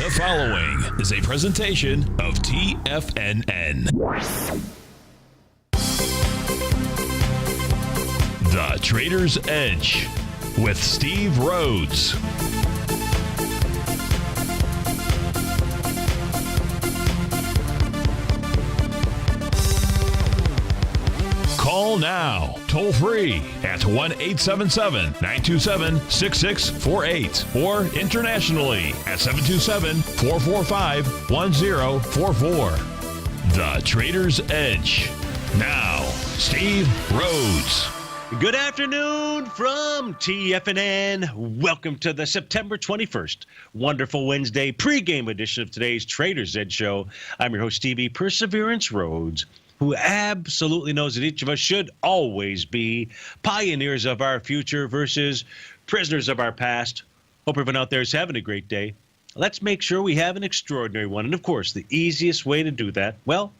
The following is a presentation of TFNN. The Trader's Edge with Steve Rhodes. Call now, toll free at 1-877-927-6648 or internationally at 727-445-1044. The Trader's Edge. Now, Steve Rhodes. Good afternoon from TFNN. Welcome to the September 21st wonderful Wednesday pregame edition of today's Trader's Edge show. I'm your host, Stevie Perseverance Rhodes, who absolutely knows that each of us should always be pioneers of our future versus prisoners of our past. Hope everyone out there is having a great day. Let's make sure we have an extraordinary one. And of course, the easiest way to do that, well,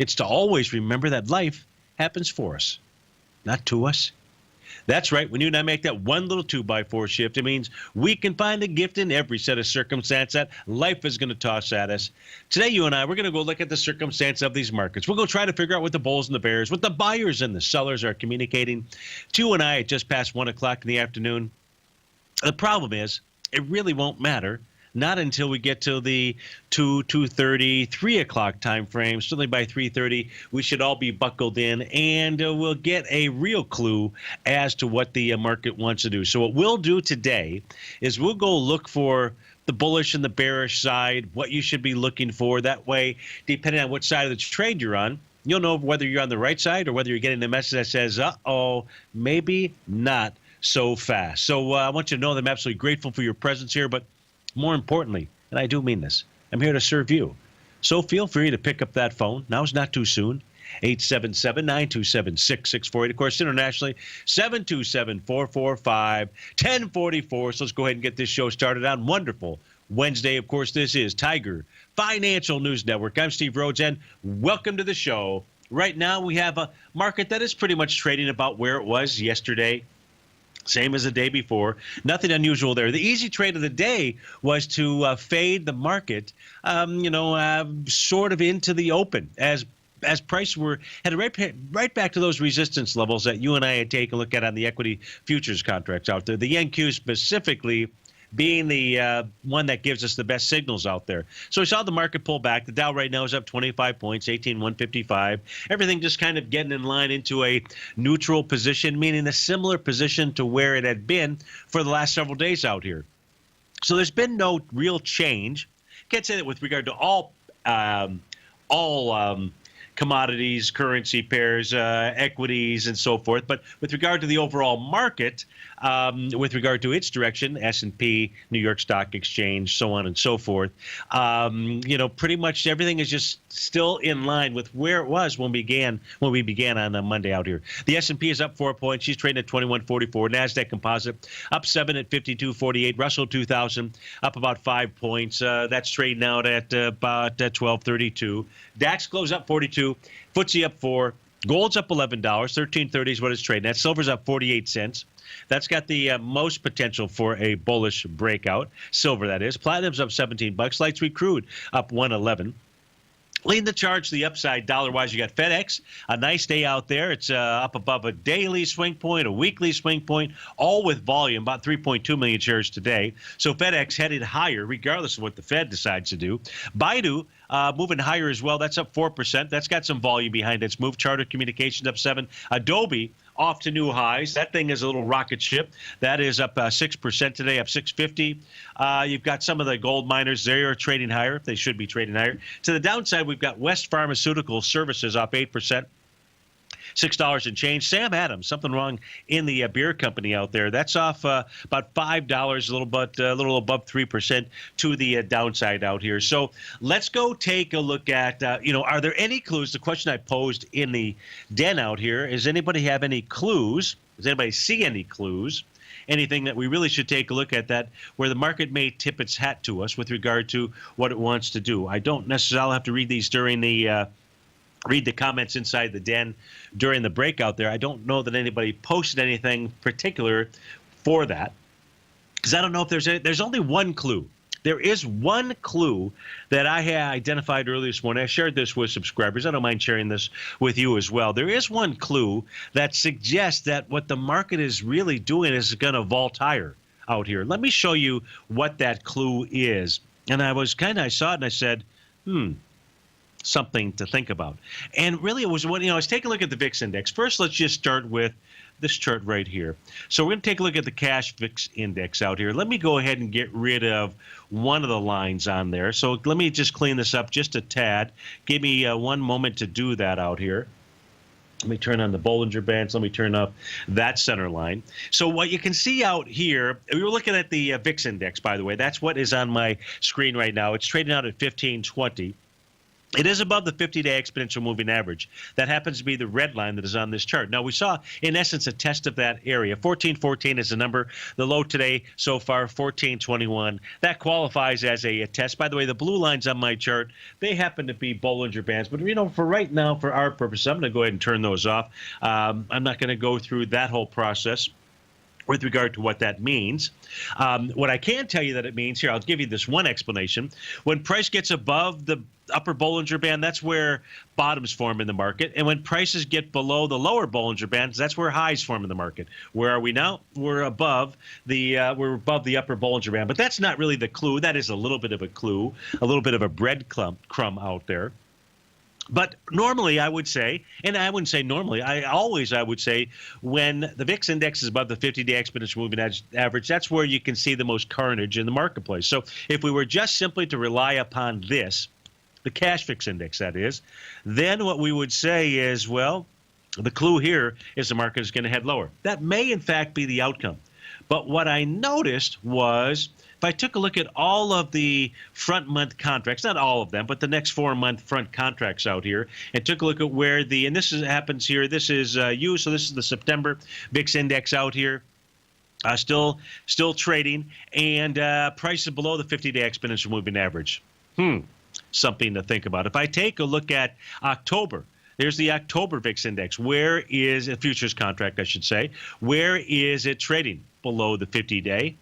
it's to always remember that life happens for us, not to us. That's right. When you and I make that one little 2x4 shift, it means we can find a gift in every set of circumstance that life is going to toss at us. Today, you and I, we're going to go look at the circumstance of these markets. We'll go try to figure out what the bulls and the bears, what the buyers and the sellers are communicating to you and I at just past 1 o'clock in the afternoon. The problem is, it really won't matter. Not until we get to the 2:30, 3 o'clock time frame. Certainly by 3:30, we should all be buckled in, and we'll get a real clue as to what the market wants to do. So what we'll do today is we'll go look for the bullish and the bearish side, what you should be looking for. That way, depending on which side of the trade you're on, you'll know whether you're on the right side or whether you're getting a message that says, uh-oh, maybe not so fast. So I want you to know that I'm absolutely grateful for your presence here, but more importantly, and I do mean this, I'm here to serve you. So feel free to pick up that phone. Now is not too soon. 877-927-6648. Of course, internationally, 727-445-1044. So let's go ahead and get this show started on wonderful Wednesday. Of course, this is Tiger Financial News Network. I'm Steve Rhodes, and welcome to the show. Right now, we have a market that is pretty much trading about where it was yesterday. Same as the day before. Nothing unusual there. The easy trade of the day was to fade the market, sort of into the open as prices were headed right back to those resistance levels that you and I had taken a look at on the equity futures contracts out there. The yen-Q specifically being the one that gives us the best signals out there. So we saw the market pull back. The Dow right now is up 25 points, 18,155. Everything just kind of getting in line into a neutral position, meaning a similar position to where it had been for the last several days out here. So there's been no real change. Can't say that with regard to all commodities, currency pairs, equities, and so forth. But with regard to the overall market, with regard to its direction, S&P, New York Stock Exchange, so on and so forth, pretty much everything is just still in line with where it was when we began on Monday out here. The S&P is up 4 points. She's trading at 2144. NASDAQ Composite up 7 at 5248. Russell 2000 up about 5 points. That's trading out at about 1232. DAX closed up 42. FTSE up 4. Gold's up $11. $13.30 is what it's trading at. Silver's up 48 cents. That's got the most potential for a bullish breakout. Silver, that is. Platinum's up $17. Light sweet crude up 111. Leading the charge to the upside dollar-wise, you got FedEx, a nice day out there. It's up above a daily swing point, a weekly swing point, all with volume, about 3.2 million shares today. So FedEx headed higher, regardless of what the Fed decides to do. Baidu moving higher as well. That's up 4%. That's got some volume behind its move. Charter Communications up 7. Adobe off to new highs. That thing is a little rocket ship. That is up 6% today, up 650. You've got some of the gold miners. They are trading higher. They should be trading higher. To the downside, we've got West Pharmaceutical Services up 8%. $6 and change. Sam Adams, something wrong in the beer company out there. That's off about $5, a little above 3% to the downside out here. So let's go take a look at, are there any clues? The question I posed in the den out here is, anybody have any clues? Does anybody see any clues? Anything that we really should take a look at, that where the market may tip its hat to us with regard to what it wants to do? I don't necessarily have to read these during the read the comments inside the den during the breakout there. I don't know that anybody posted anything particular for that, because I don't know if there's only one clue There is one clue that I had identified earlier this morning. I shared this with subscribers. I don't mind sharing this with you as well. There is one clue that suggests that what the market is really doing is going to vault higher out here. Let me show you what that clue is. And I saw it and I said, something to think about. And really it was let's take a look at the VIX index. First, let's just start with this chart right here. So we're going to take a look at the cash VIX index out here. Let me go ahead and get rid of one of the lines on there. So let me just clean this up just a tad. Give me one moment to do that out here. Let me turn on the Bollinger Bands. Let me turn up that center line. So what you can see out here, we were looking at the VIX index, by the way. That's what is on my screen right now. It's trading out at 1520. It is above the 50-day exponential moving average. That happens to be the red line that is on this chart. Now, we saw, in essence, a test of that area. 1414 is the number. The low today so far, 1421. That qualifies as a test. By the way, the blue lines on my chart, they happen to be Bollinger Bands. But, for right now, for our purpose, I'm going to go ahead and turn those off. I'm not going to go through that whole process with regard to what that means. What I can tell you that it means here, I'll give you this one explanation. When price gets above the upper Bollinger Band, that's where bottoms form in the market. And when prices get below the lower Bollinger Bands, that's where highs form in the market. Where are we now? We're above the upper Bollinger Band. But that's not really the clue. That is a little bit of a clue, a little bit of a breadcrumb out there. But normally I would say, and I wouldn't say normally, I would say when the VIX index is above the 50-day exponential moving average, that's where you can see the most carnage in the marketplace. So if we were just simply to rely upon this, the cash VIX index that is, then what we would say is, well, the clue here is the market is going to head lower. That may in fact be the outcome. But what I noticed was, if I took a look at all of the front month contracts, not all of them, but the next 4-month front contracts out here, and took a look at where happens here, this is so this is the September VIX index out here, still trading, and prices below the 50-day exponential moving average. Something to think about. If I take a look at October, there's the October VIX index. Where is a futures contract, I should say? Where is it trading? Below the 50-day?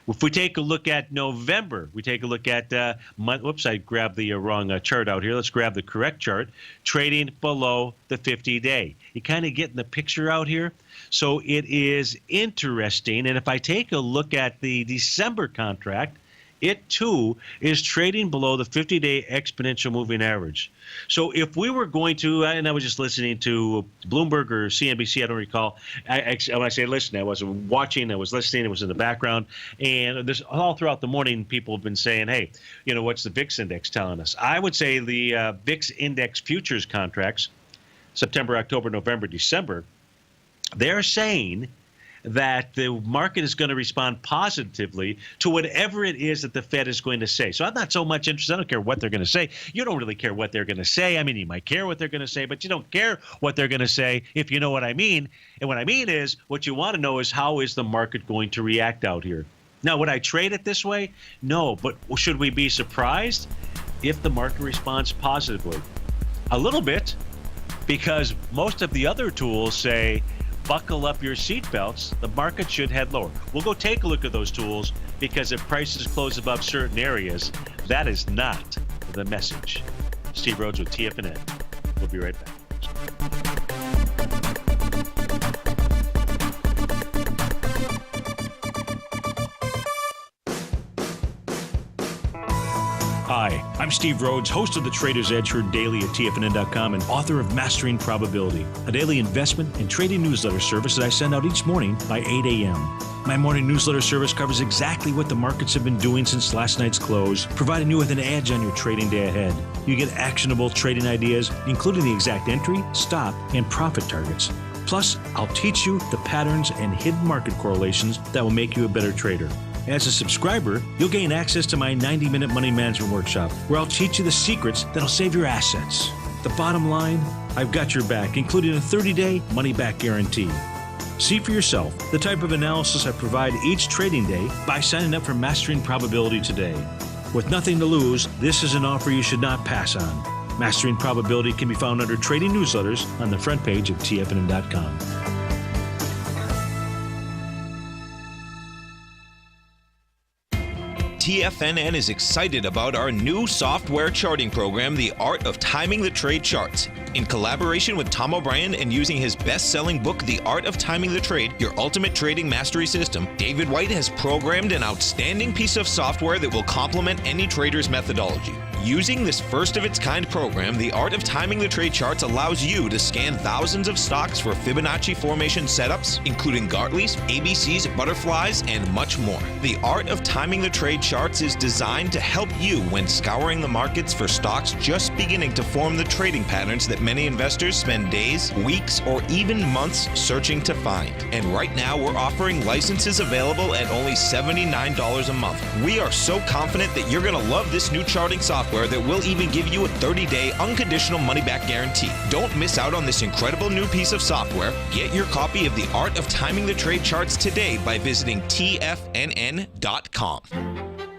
If we take a look at November, we take a look at whoops, I grabbed the wrong chart out here. Let's grab the correct chart. Trading below the 50-day. You kind of getting the picture out here? So it is interesting. And if I take a look at the December contract, it too is trading below the 50-day exponential moving average. So if we were going to, and I was just listening to Bloomberg or CNBC, I don't recall. When I say listen, I wasn't watching, I was listening, it was in the background. And this all throughout the morning, people have been saying, hey, what's the VIX index telling us? I would say the VIX index futures contracts, September, October, November, December, they're saying that the market is going to respond positively to whatever it is that the Fed is going to say. So I'm not so much interested. I don't care what they're going to say. You don't really care what they're going to say. I mean, you might care what they're going to say, but you don't care what they're going to say, if you know what I mean. And what I mean is, what you want to know is, how is the market going to react out here? Now, would I trade it this way? No, but should we be surprised if the market responds positively? A little bit, because most of the other tools say, buckle up your seatbelts, the market should head lower. We'll go take a look at those tools, because if prices close above certain areas, that is not the message. Steve Rhodes with TFNN. We'll be right back. Hi, I'm Steve Rhodes, host of the Trader's Edge, heard daily at TFNN.com and author of Mastering Probability, a daily investment and trading newsletter service that I send out each morning by 8 a.m. My morning newsletter service covers exactly what the markets have been doing since last night's close, providing you with an edge on your trading day ahead. You get actionable trading ideas, including the exact entry, stop, and profit targets. Plus, I'll teach you the patterns and hidden market correlations that will make you a better trader. As a subscriber, you'll gain access to my 90-minute money management workshop, where I'll teach you the secrets that'll save your assets. The bottom line, I've got your back, including a 30-day money-back guarantee. See for yourself the type of analysis I provide each trading day by signing up for Mastering Probability today. With nothing to lose, this is an offer you should not pass on. Mastering Probability can be found under Trading Newsletters on the front page of TFNN.com. TFNN is excited about our new software charting program, The Art of Timing the Trade Charts. In collaboration with Tom O'Brien and using his best-selling book, The Art of Timing the Trade, Your Ultimate Trading Mastery System, David White has programmed an outstanding piece of software that will complement any trader's methodology. Using this first-of-its-kind program, The Art of Timing the Trade Charts allows you to scan thousands of stocks for Fibonacci formation setups, including Gartley's, ABC's, butterflies, and much more. The Art of Timing the Trade Charts is designed to help you when scouring the markets for stocks just beginning to form the trading patterns that many investors spend days, weeks, or even months searching to find. And right now, we're offering licenses available at only $79 a month. We are so confident that you're going to love this new charting software that will even give you a 30-day unconditional money-back guarantee. Don't miss out on this incredible new piece of software. Get your copy of The Art of Timing the Trade Charts today by visiting TFNN.com.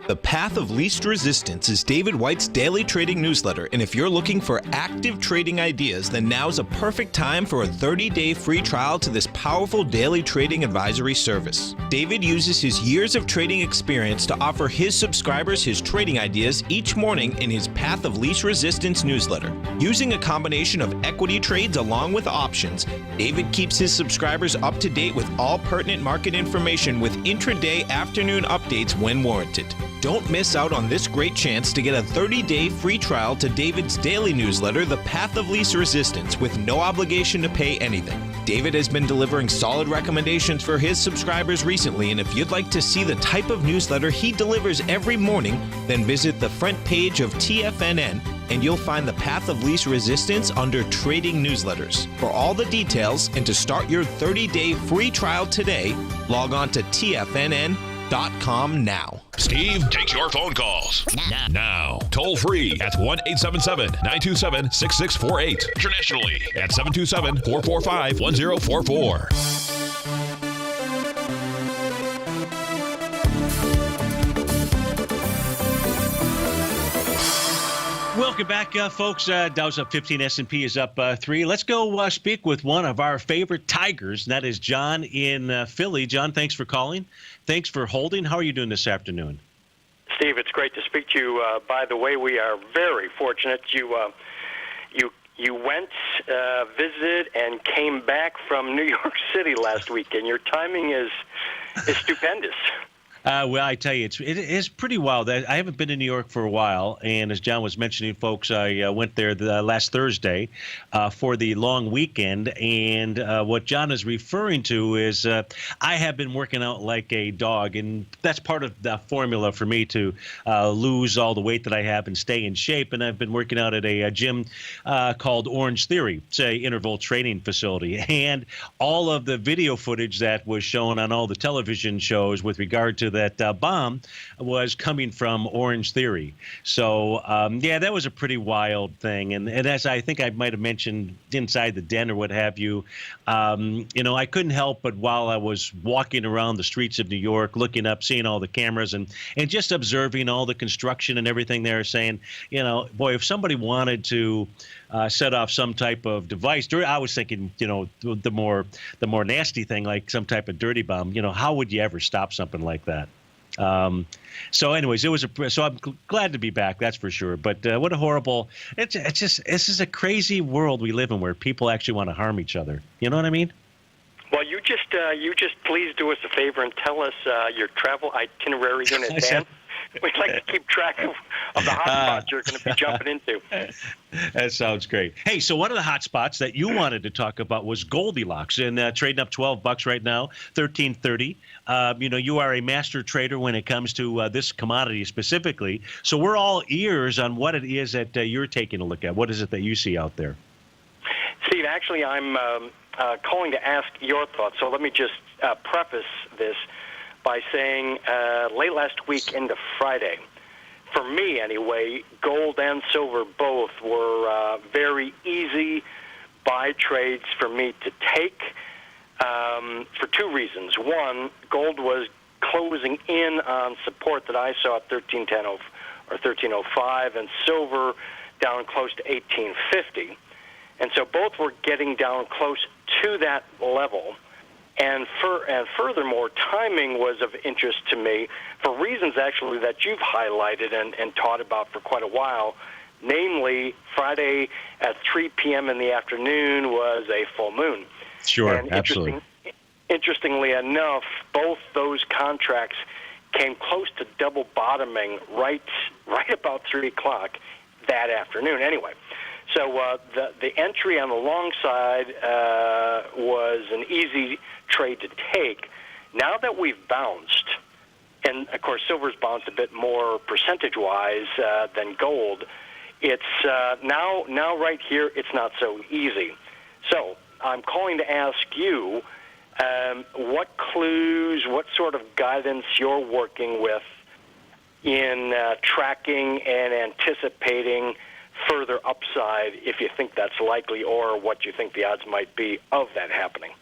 The Path of Least Resistance is David White's daily trading newsletter, and if you're looking for active trading ideas, then now's a perfect time for a 30-day free trial to this powerful daily trading advisory service. David uses his years of trading experience to offer his subscribers his trading ideas each morning in his Path of Least Resistance newsletter. Using a combination of equity trades along with options, David keeps his subscribers up to date with all pertinent market information with intraday afternoon updates when warranted. Don't miss out on this great chance to get a 30-day free trial to David's daily newsletter, The Path of Least Resistance, with no obligation to pay anything. David has been delivering solid recommendations for his subscribers recently, and if you'd like to see the type of newsletter he delivers every morning, then visit the front page of TFNN and you'll find the Path of Least Resistance under Trading Newsletters. For all the details and to start your 30-day free trial today, log on to TFNN.com now. Steve takes your phone calls now. Toll free at 1-877-927-6648. Internationally at 727-445-1044. Welcome back, folks. Dow's up 15, S&P is up 3. Let's go speak with one of our favorite Tigers, and that is John in Philly. John, thanks for calling. Thanks for holding. How are you doing this afternoon? Steve, it's great to speak to you. By the way, we are very fortunate. You went, visited, and came back from New York City last week, and your timing is stupendous. Well, I tell you, it is pretty wild. I haven't been to New York for a while, and as John was mentioning, folks, I went there last Thursday for the long weekend, and what John is referring to is I have been working out like a dog, and that's part of the formula for me to lose all the weight that I have and stay in shape, and I've been working out at a gym called Orange Theory. It's an interval training facility, and all of the video footage that was shown on all the television shows with regard to that bomb was coming from Orange Theory. So, yeah, that was a pretty wild thing. And as I think I might have mentioned inside the den or what have you, I couldn't help but while I was walking around the streets of New York, looking up, seeing all the cameras and just observing all the construction and everything there, saying, boy, if somebody wanted to set off some type of device. I was thinking, the more nasty thing, like some type of dirty bomb. How would you ever stop something like that? So, anyways, so I'm glad to be back. That's for sure. But what a horrible! This is a crazy world we live in where people actually want to harm each other. You know what I mean? Well, you just please do us a favor and tell us your travel itinerary in advance. We'd like to keep track of the hot spots you're going to be jumping into. That sounds great. Hey, so one of the hot spots that you wanted to talk about was Goldilocks, and trading up $12 right now, $13.30. You are a master trader when it comes to this commodity specifically. So we're all ears on what it is that you're taking a look at. What is it that you see out there? Steve, actually, I'm calling to ask your thoughts. So let me just preface this by saying late last week into Friday, for me anyway, gold and silver both were very easy buy trades for me to take for two reasons. One, gold was closing in on support that I saw at 1310 or 1305, and silver down close to 1850. And so both were getting down close to that level. And furthermore, timing was of interest to me for reasons actually that you've highlighted and taught about for quite a while. Namely, Friday at 3 p.m. in the afternoon was a full moon. Sure, and absolutely. Interestingly enough, both those contracts came close to double bottoming right about 3 o'clock that afternoon. Anyway, so the entry on the long side was an easy trade to take. Now that we've bounced, and of course silver's bounced a bit more percentage-wise than gold, it's now right here it's not so easy. So I'm calling to ask you what clues, what sort of guidance you're working with in tracking and anticipating further upside, if you think that's likely, or what you think the odds might be of that happening.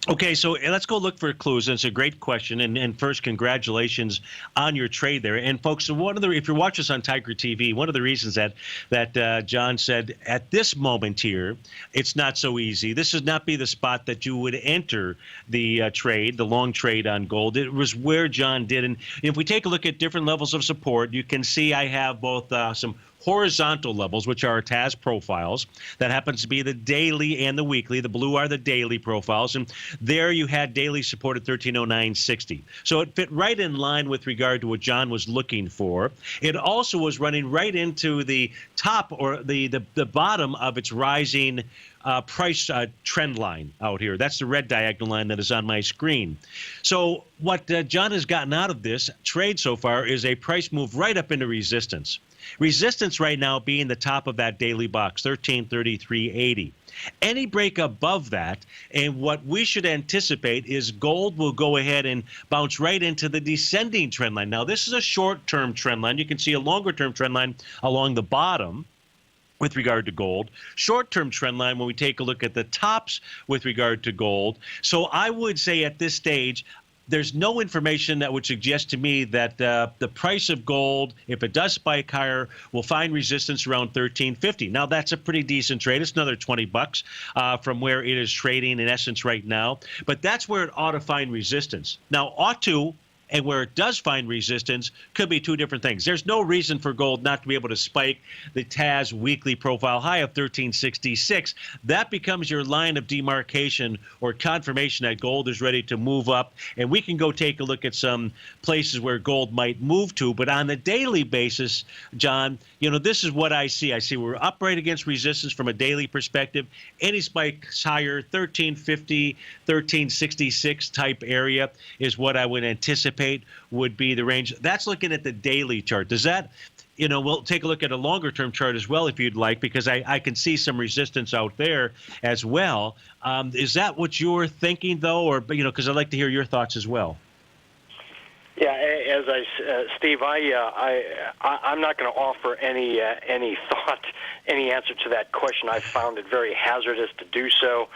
Okay, so let's go look for clues. It's a great question, and first, congratulations on your trade there. And folks, if you're watching us on Tiger TV, one of the reasons that John said at this moment here, it's not so easy. This would not be the spot that you would enter the trade, the long trade on gold. It was where John did, and if we take a look at different levels of support, you can see I have both some horizontal levels, which are TAS profiles. That happens to be the daily and the weekly. The blue are the daily profiles. And there you had daily support at 1309.60. So it fit right in line with regard to what John was looking for. It also was running right into the top or the bottom of its rising price trend line out here. That's the red diagonal line that is on my screen. So what John has gotten out of this trade so far is a price move right up into resistance. Resistance right now being the top of that daily box, 1333.80. Any break above that, and what we should anticipate is gold will go ahead and bounce right into the descending trend line. Now, this is a short-term trend line. You can see a longer-term trend line along the bottom with regard to gold. Short-term trend line when we take a look at the tops with regard to gold. So I would say at this stage, there's no information that would suggest to me that the price of gold, if it does spike higher, will find resistance around 1350. Now, that's a pretty decent trade. It's another 20 bucks from where it is trading in essence right now. But that's where it ought to find resistance. Now, ought to, and where it does find resistance could be two different things. There's no reason for gold not to be able to spike the TAS weekly profile high of 1366. That becomes your line of demarcation or confirmation that gold is ready to move up. And we can go take a look at some places where gold might move to. But on the daily basis, John, this is what I see. I see we're up right against resistance from a daily perspective. Any spikes higher, 1350, 1366 type area is what I would anticipate would be the range. That's looking at the daily chart. Does that, we'll take a look at a longer term chart as well if you'd like, because I can see some resistance out there as well. Is that what you're thinking though, or, because I'd like to hear your thoughts as well. Yeah, as Steve, I'm not going to offer any thought, any answer to that question. I found it very hazardous to do so.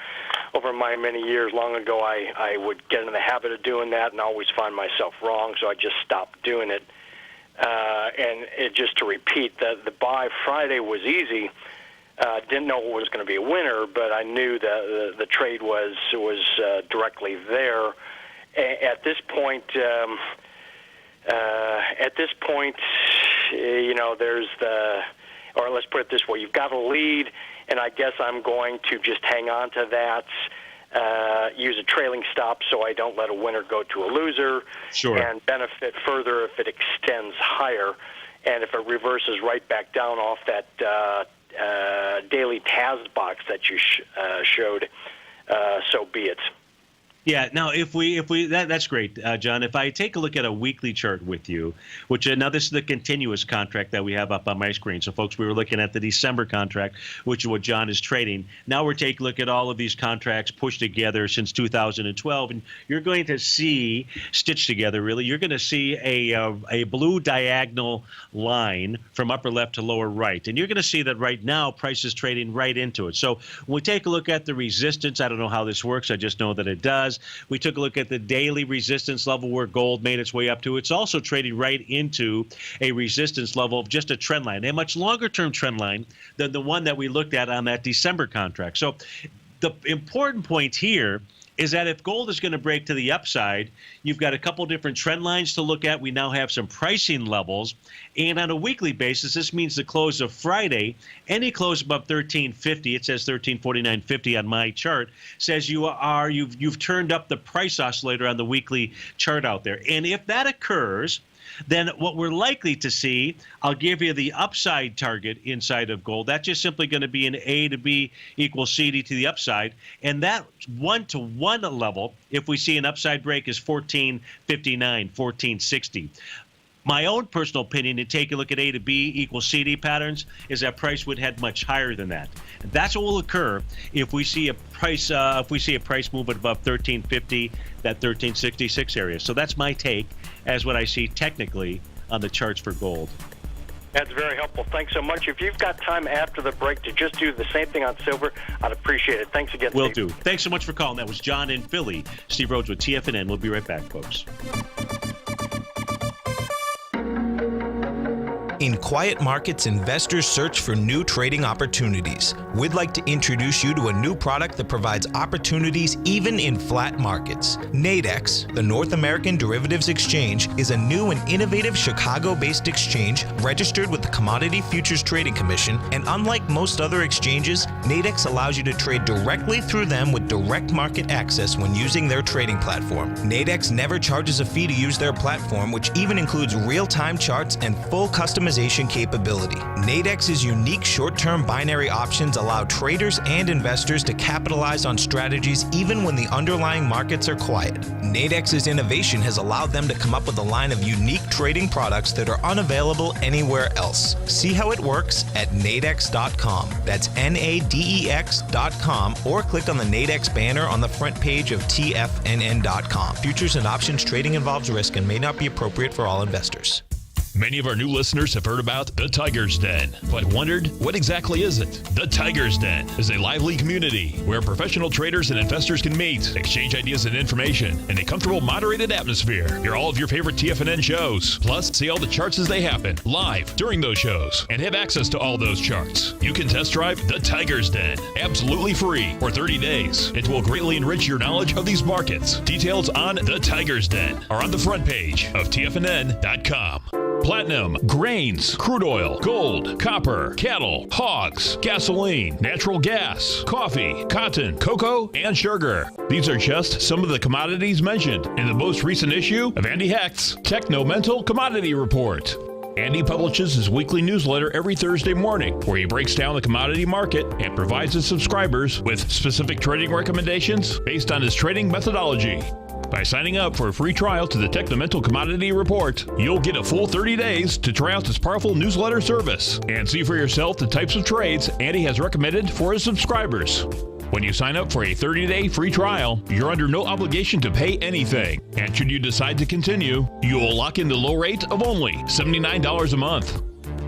Over my many years, long ago, I would get in the habit of doing that and always find myself wrong, so I just stopped doing it. Just to repeat, the buy Friday was easy. Didn't know it was going to be a winner, but I knew that the trade was directly there. At this point, there's or let's put it this way, you've got a lead, and I guess I'm going to just hang on to that, use a trailing stop so I don't let a winner go to a loser, sure, and benefit further if it extends higher. And if it reverses right back down off that daily TAS box that you showed, so be it. Yeah. Now, that's great, John. If I take a look at a weekly chart with you, which now this is the continuous contract that we have up on my screen. So, folks, we were looking at the December contract, which is what John is trading. Now we're taking a look at all of these contracts pushed together since 2012, and you're going to see stitched together. Really, you're going to see a blue diagonal line from upper left to lower right, and you're going to see that right now price is trading right into it. So when we take a look at the resistance, I don't know how this works. I just know that it does. We took a look at the daily resistance level where gold made its way up to. It's also trading right into a resistance level of just a trend line, a much longer term trend line than the one that we looked at on that December contract. So The important point here is that if gold is going to break to the upside, you've got a couple different trend lines to look at. We now have some pricing levels. And on a weekly basis, this means the close of Friday, any close above 1350, it says 1349.50 on my chart, says you've turned up the price oscillator on the weekly chart out there. And if that occurs, then what we're likely to see, I'll give you the upside target inside of gold. That's just simply going to be an A to B equals CD to the upside. And that 1-to-1 level, if we see an upside break, is 1459, 1460. My own personal opinion, to take a look at A to B equals CD patterns, is that price would head much higher than that. That's what will occur if we see a price movement above 1350, that 1366 area. So that's my take as what I see technically on the charts for gold. That's very helpful. Thanks so much. If you've got time after the break to just do the same thing on silver, I'd appreciate it. Thanks again, Will Steve. do. Thanks so much for calling. That was John in Philly. Steve Rhodes with TFNN. We'll be right back, folks. In quiet markets, investors search for new trading opportunities. We'd like to introduce you to a new product that provides opportunities even in flat markets. Nadex, the North American Derivatives Exchange, is a new and innovative Chicago-based exchange registered with the Commodity Futures Trading Commission, and unlike most other exchanges, Nadex allows you to trade directly through them with direct market access when using their trading platform. Nadex never charges a fee to use their platform, which even includes real-time charts and full customization capability. Nadex's unique short-term binary options allow traders and investors to capitalize on strategies even when the underlying markets are quiet. Nadex's innovation has allowed them to come up with a line of unique trading products that are unavailable anywhere else. See how it works at nadex.com. That's NADEX.com, or click on the Nadex banner on the front page of TFNN.com. Futures and options trading involves risk and may not be appropriate for all investors. Many of our new listeners have heard about the Tiger's Den, but wondered, what exactly is it? The Tiger's Den is a lively community where professional traders and investors can meet, exchange ideas and information in a comfortable, moderated atmosphere. Hear all of your favorite TFNN shows, plus see all the charts as they happen live during those shows, and have access to all those charts. You can test drive the Tiger's Den absolutely free for 30 days. It will greatly enrich your knowledge of these markets. Details on the Tiger's Den are on the front page of TFNN.com. Platinum, grains, crude oil, gold, copper, cattle, hogs, gasoline, natural gas, coffee, cotton, cocoa, and sugar. These are just some of the commodities mentioned in the most recent issue of Andy Hecht's Techno-Mental Commodity Report. Andy publishes his weekly newsletter every Thursday morning, where he breaks down the commodity market and provides his subscribers with specific trading recommendations based on his trading methodology. By signing up for a free trial to the Techno-Mental Commodity Report, you'll get a full 30 days to try out this powerful newsletter service and see for yourself the types of trades Andy has recommended for his subscribers. When you sign up for a 30-day free trial, you're under no obligation to pay anything. And should you decide to continue, you will lock in the low rate of only $79 a month.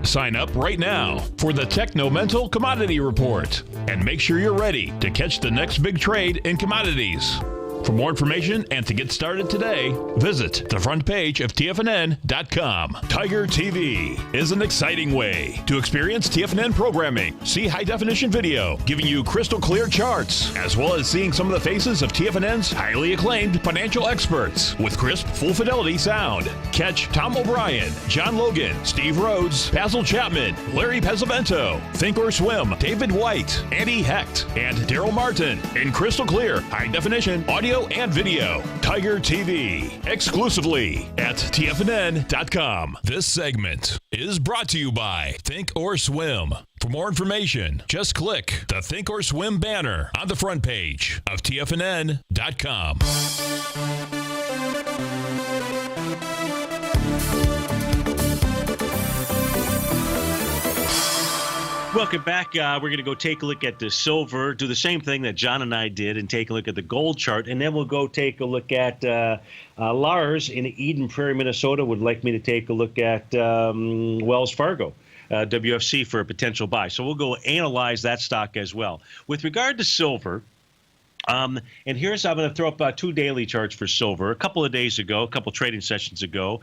Sign up right now for the Techno-Mental Commodity Report and make sure you're ready to catch the next big trade in commodities. For more information and to get started today, visit the front page of TFNN.com. Tiger TV is an exciting way to experience TFNN programming. See high-definition video, giving you crystal clear charts, as well as seeing some of the faces of TFNN's highly acclaimed financial experts with crisp, full-fidelity sound. Catch Tom O'Brien, John Logan, Steve Rhodes, Basil Chapman, Larry Pesavento, Think or Swim, David White, Andy Hecht, and Daryl Martin in crystal clear, high-definition audio and video. Tiger TV, exclusively at TFNN.com. This segment is brought to you by Think or Swim. For more information, just click the Think or Swim banner on the front page of TFNN.com. Welcome back. We're going to go take a look at the silver, do the same thing that John and I did, and take a look at the gold chart. And then we'll go take a look at Lars in Eden Prairie, Minnesota would like me to take a look at Wells Fargo, WFC, for a potential buy. So we'll go analyze that stock as well. With regard to silver, And here's, I'm going to throw up 2 daily charts for silver. A couple of days ago, a couple trading sessions ago,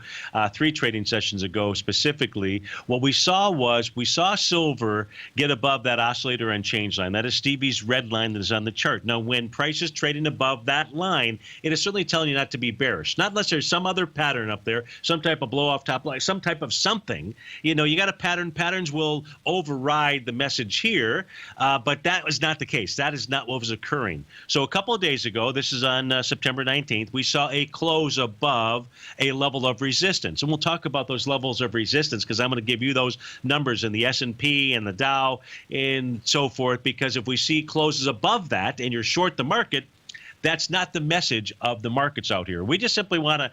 3 trading sessions ago specifically, what we saw was we saw silver get above that oscillator and change line. That is Stevie's red line that is on the chart. Now, when price is trading above that line, it is certainly telling you not to be bearish. Not unless there's some other pattern up there, some type of blow off top line, some type of something. You know, you got a pattern. Patterns will override the message here, but that was not the case. That is not what was occurring. So a couple of days ago, this is on September 19th, we saw a close above a level of resistance. And we'll talk about those levels of resistance because I'm going to give you those numbers in the S&P and the Dow and so forth, because if we see closes above that and you're short the market, that's not the message of the markets out here. We just simply want to.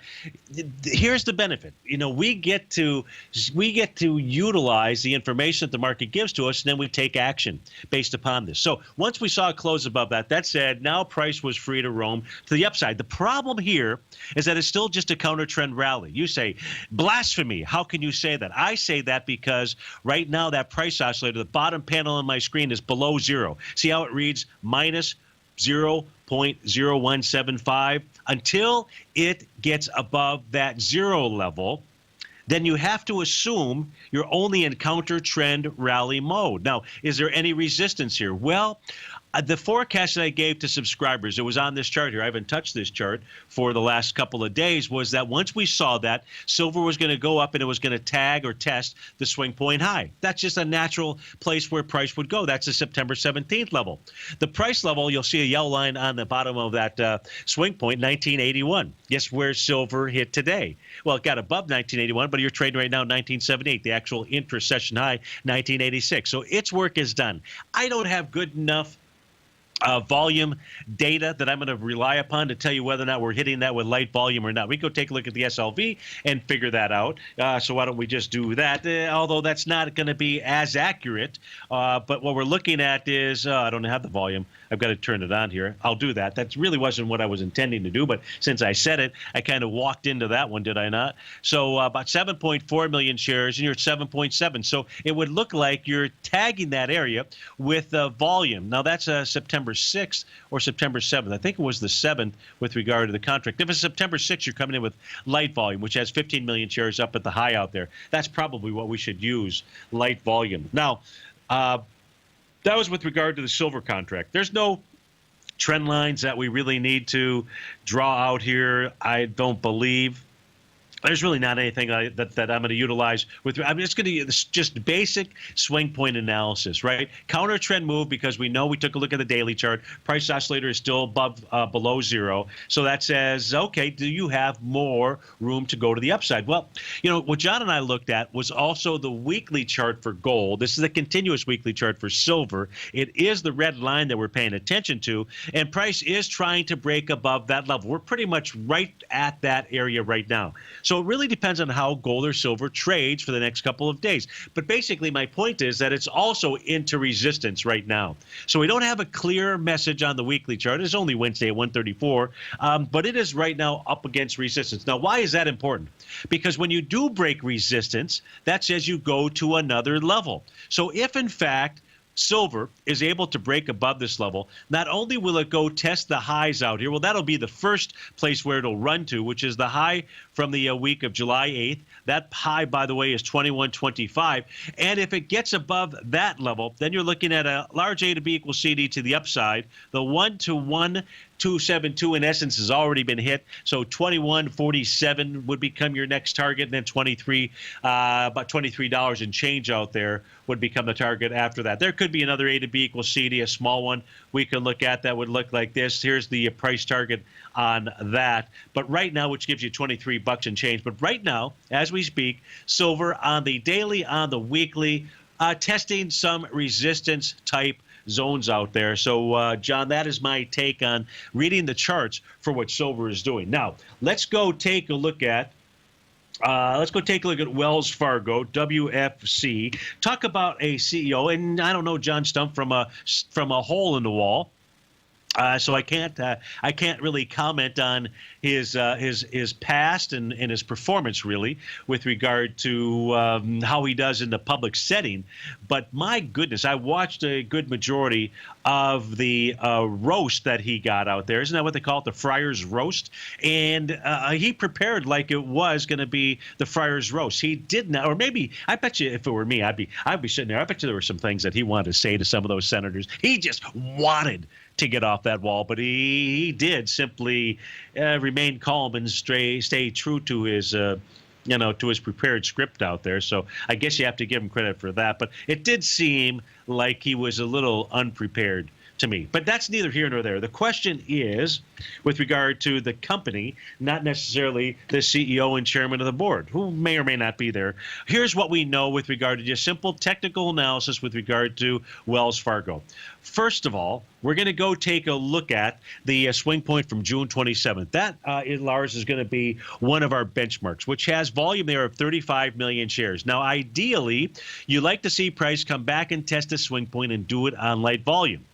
Here's the benefit. You know, we get to utilize the information that the market gives to us, and then we take action based upon this. So once we saw a close above that, that said, now price was free to roam to the upside. The problem here is that it's still just a counter trend rally. You say blasphemy. How can you say that? I say that because right now that price oscillator, the bottom panel on my screen is below zero. See how it reads minus 0.0175 until it gets above that zero level. Then you have to assume you're only in counter trend rally mode. Now, is there any resistance here? Well, the forecast that I gave to subscribers, it was on this chart here. I haven't touched this chart for the last couple of days, was that once we saw that, silver was going to go up and it was going to tag or test the swing point high. That's just a natural place where price would go. That's the September 17th level. The price level, you'll see a yellow line on the bottom of that swing point, 1981. Guess where silver hit today? Well, it got above 1981, but you're trading right now 1978, the actual intra-session high, 1986. So its work is done. I don't have good enough volume data that I'm going to rely upon to tell you whether or not we're hitting that with light volume or not. We go take a look at the SLV and figure that out. So why don't we just do that? Although that's not going to be as accurate. But what we're looking at is, I don't have the volume. I've got to turn it on here. I'll do that. That really wasn't what I was intending to do, but since I said it, I kind of walked into that one, did I not? So about 7.4 million shares, and you're at 7.7. So it would look like you're tagging that area with volume. Now that's September 6th or September 7th. I think it was the 7th with regard to the contract. If it's September 6th, you're coming in with light volume, which has 15 million shares up at the high out there. That's probably what we should use, light volume. Now, that was with regard to the silver contract. There's no trend lines that we really need to draw out here, I don't believe. There's really not anything that I'm going to utilize with. I'm just going to just basic swing point analysis, right? Counter trend move because we know we took a look at the daily chart. Price oscillator is still below zero, so that says, okay, do you have more room to go to the upside? Well, you know what John and I looked at was also the weekly chart for gold. This is a continuous weekly chart for silver. It is the red line that we're paying attention to, and price is trying to break above that level. We're pretty much right at that area right now. So it really depends on how gold or silver trades for the next couple of days. But basically, my point is that it's also into resistance right now. So we don't have a clear message on the weekly chart. It's only Wednesday at 134, but it is right now up against resistance. Now, why is that important? Because when you do break resistance, that says you go to another level. So if, in fact, silver is able to break above this level, not only will it go test the highs out here, well, that'll be the first place where it'll run to, which is the high from the week of July 8th. That high, by the way, is 21.25. And if it gets above that level, then you're looking at a large A to B equals CD to the upside. The 1-to-1 272 in essence has already been hit, so 21.47 would become your next target, and then about $23 and change out there would become the target after that. There could be another A to B equals CD, a small one we could look at that would look like this. Here's the price target on that. But right now, which gives you $23 and change. But right now, as we speak, silver on the daily, on the weekly, testing some resistance type zones out there. So, John, that is my take on reading the charts for what silver is doing. Now, let's go take a look at Wells Fargo, WFC. Talk about a CEO, and I don't know John Stump from a hole in the wall. So I can't really comment on his past and his performance really with regard to how he does in the public setting. But my goodness, I watched a good majority of the roast that he got out there. Isn't that what they call it, the Friars Roast? And he prepared like it was going to be the Friars Roast. He did not, or maybe I bet you if it were me, I'd be sitting there. I bet you there were some things that he wanted to say to some of those senators. He just wanted to get off that wall, but he did simply remain calm and stay true to his to his prepared script out there. So I guess you have to give him credit for that. But it did seem like he was a little unprepared to me. But that's neither here nor there. The question is with regard to the company, not necessarily the CEO and chairman of the board, who may or may not be there. Here's what we know with regard to just simple technical analysis with regard to Wells Fargo. First of all, we're going to go take a look at the swing point from June 27th. That, Lars, is going to be one of our benchmarks, which has volume there of 35 million shares. Now, ideally, you like to see price come back and test a swing point and do it on light volume.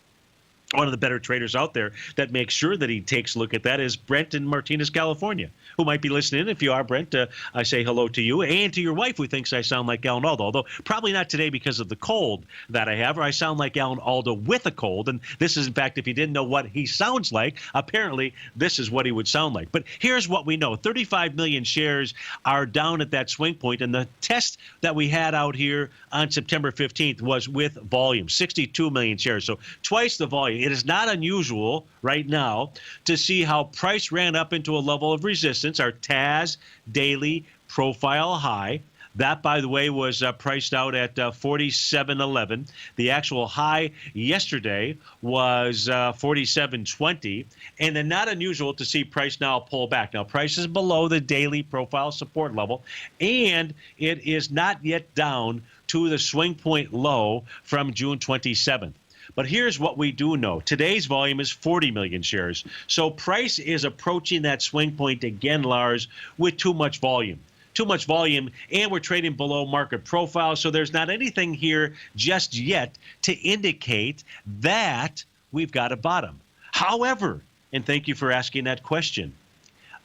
One of the better traders out there that makes sure that he takes a look at that is Brent in Martinez, California, who might be listening. If you are, Brent, I say hello to you and to your wife, who thinks I sound like Alan Alda, although probably not today because of the cold that I have, or I sound like Alan Alda with a cold. And this is, in fact, if you didn't know what he sounds like, apparently this is what he would sound like. But here's what we know. 35 million shares are down at that swing point, and the test that we had out here on September 15th was with volume, 62 million shares, so twice the volume. It is not unusual right now to see how price ran up into a level of resistance, our TAS daily profile high. That, by the way, was priced out at 47.11. The actual high yesterday was 47.20. And then not unusual to see price now pull back. Now, price is below the daily profile support level, and it is not yet down to the swing point low from June 27th. But here's what we do know. Today's volume is 40 million shares. So price is approaching that swing point again, Lars, with too much volume. Too much volume, and we're trading below market profile. So there's not anything here just yet to indicate that we've got a bottom. However, and thank you for asking that question,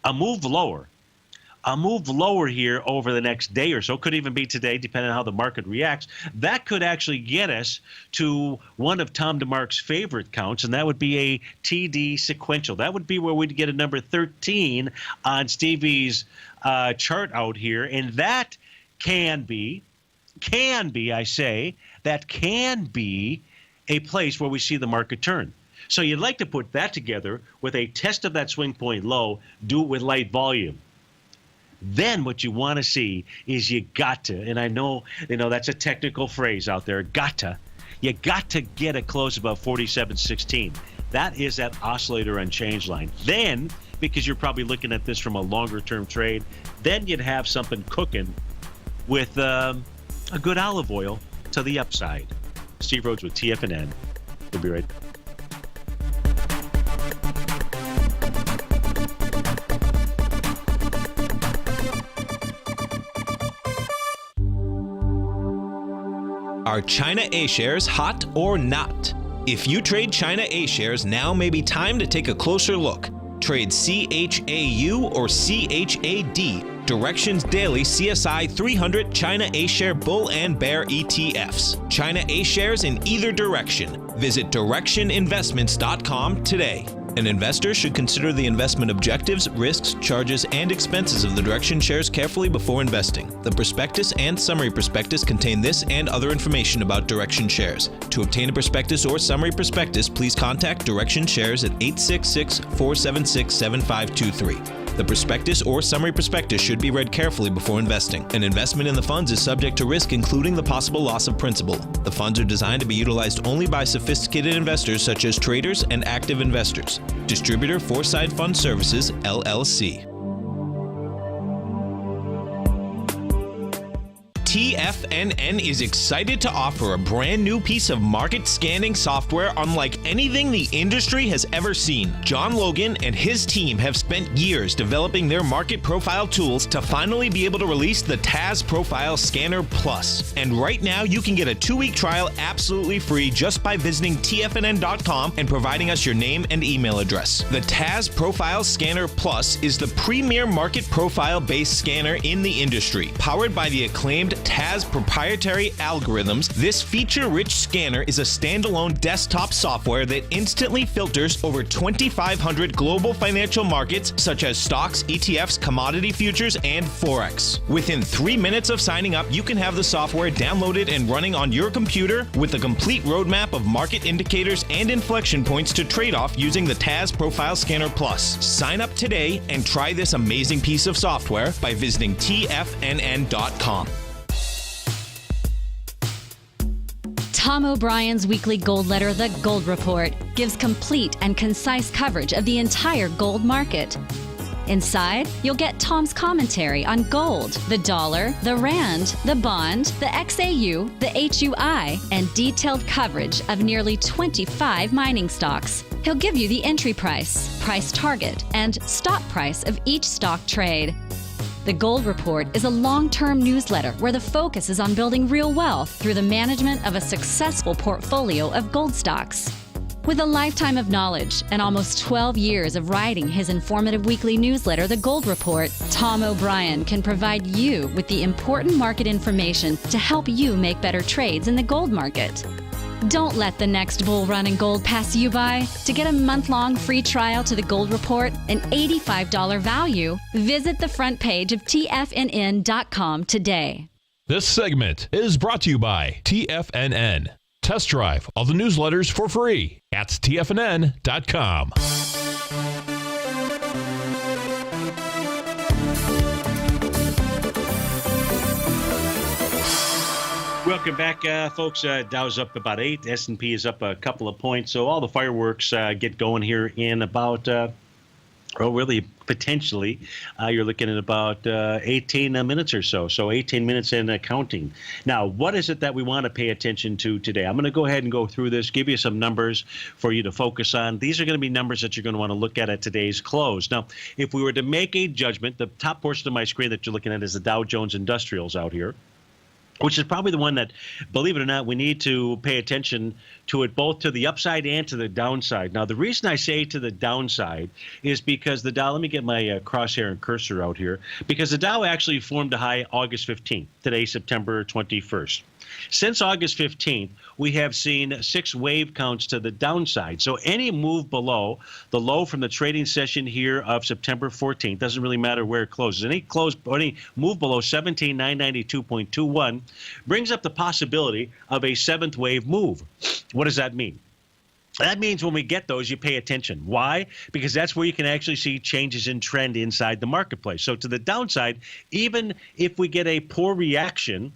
a move lower here over the next day or so, could even be today, depending on how the market reacts, that could actually get us to one of Tom DeMark's favorite counts, and that would be a TD sequential. That would be where we'd get a number 13 on Stevie's chart out here, and that can be a place where we see the market turn. So you'd like to put that together with a test of that swing point low, do it with light volume. Then what you want to see is you got to, and I know that's a technical phrase out there, you got to get a close above 47.16. That is that oscillator unchanged line. Then, because you're probably looking at this from a longer term trade, then you'd have something cooking with a good olive oil to the upside. Steve Rhodes with TFNN. We'll be right back. Are China A-shares hot or not? If you trade China A-shares, now may be time to take a closer look. Trade CHAU or CHAD, Directions Daily CSI 300 China A-share Bull and Bear ETFs. China A-shares in either direction. Visit directioninvestments.com today. An investor should consider the investment objectives, risks, charges, and expenses of the Direction shares carefully before investing. The prospectus and summary prospectus contain this and other information about Direction shares. To obtain a prospectus or summary prospectus, please contact Direction shares at 866-476-7523. The prospectus or summary prospectus should be read carefully before investing. An investment in the funds is subject to risk, including the possible loss of principal. The funds are designed to be utilized only by sophisticated investors such as traders and active investors. Distributor Foreside Fund Services, LLC. TFNN is excited to offer a brand new piece of market scanning software unlike anything the industry has ever seen. John Logan and his team have spent years developing their market profile tools to finally be able to release the TAS Profile Scanner Plus. And right now, you can get a 2-week trial absolutely free just by visiting TFNN.com and providing us your name and email address. The TAS Profile Scanner Plus is the premier market profile-based scanner in the industry. Powered by the acclaimed TAS proprietary algorithms, this feature-rich scanner is a standalone desktop software that instantly filters over 2,500 global financial markets such as stocks, ETFs, commodity futures, and Forex. Within 3 minutes of signing up, you can have the software downloaded and running on your computer with a complete roadmap of market indicators and inflection points to trade off using the TAS Profile Scanner Plus. Sign up today and try this amazing piece of software by visiting TFNN.com. Tom O'Brien's weekly gold letter, The Gold Report, gives complete and concise coverage of the entire gold market. Inside, you'll get Tom's commentary on gold, the dollar, the rand, the bond, the XAU, the HUI, and detailed coverage of nearly 25 mining stocks. He'll give you the entry price, price target, and stop price of each stock trade. The Gold Report is a long-term newsletter where the focus is on building real wealth through the management of a successful portfolio of gold stocks. With a lifetime of knowledge and almost 12 years of writing his informative weekly newsletter, The Gold Report, Tom O'Brien can provide you with the important market information to help you make better trades in the gold market. Don't let the next bull run in gold pass you by. To get a month-long free trial to The Gold Report, an $85 value, visit the front page of TFNN.com today. This segment is brought to you by TFNN. Test drive all the newsletters for free at TFNN.com. Welcome back, folks. Dow's up about 8. S&P is up a couple of points. So all the fireworks get going here in about, really potentially, you're looking at about 18 minutes or so. So 18 minutes and counting. Now, what is it that we want to pay attention to today? I'm going to go ahead and go through this, give you some numbers for you to focus on. These are going to be numbers that you're going to want to look at today's close. Now, if we were to make a judgment, the top portion of my screen that you're looking at is the Dow Jones Industrials out here, which is probably the one that, believe it or not, we need to pay attention to it both to the upside and to the downside. Now, the reason I say to the downside is because the Dow, let me get my crosshair and cursor out here, because the Dow actually formed a high August 15th, today, September 21st. Since August 15th, we have seen 6 wave counts to the downside. So any move below the low from the trading session here of September 14th, doesn't really matter where it closes. Any move below 17,992.21 brings up the possibility of a 7th wave move. What does that mean? That means when we get those, you pay attention. Why? Because that's where you can actually see changes in trend inside the marketplace. So to the downside, even if we get a poor reaction